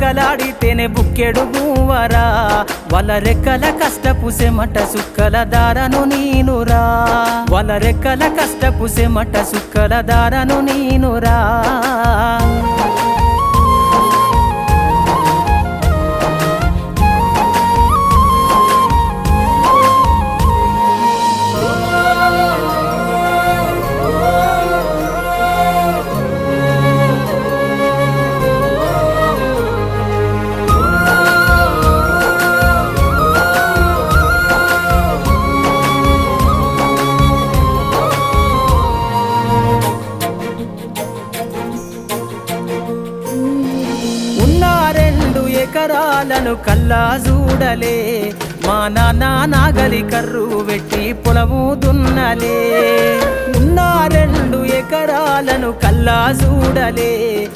రెక్కలాడితేనే బుక్కెడు గువ్వరా వాళ్ళ రెక్కల కష్టపు సెమట సుక్కల దారను నీనురా వాళ్ళ రెక్కల కష్టపు సెమట సుక్కల దారను నీనురా ఎకరాలను కల్లా చూడలే మా నాన్న నాగలి కర్రు వెట్టి పొలము దున్నలే ఉన్న 2 ఎకరాలను కల్లా చూడలే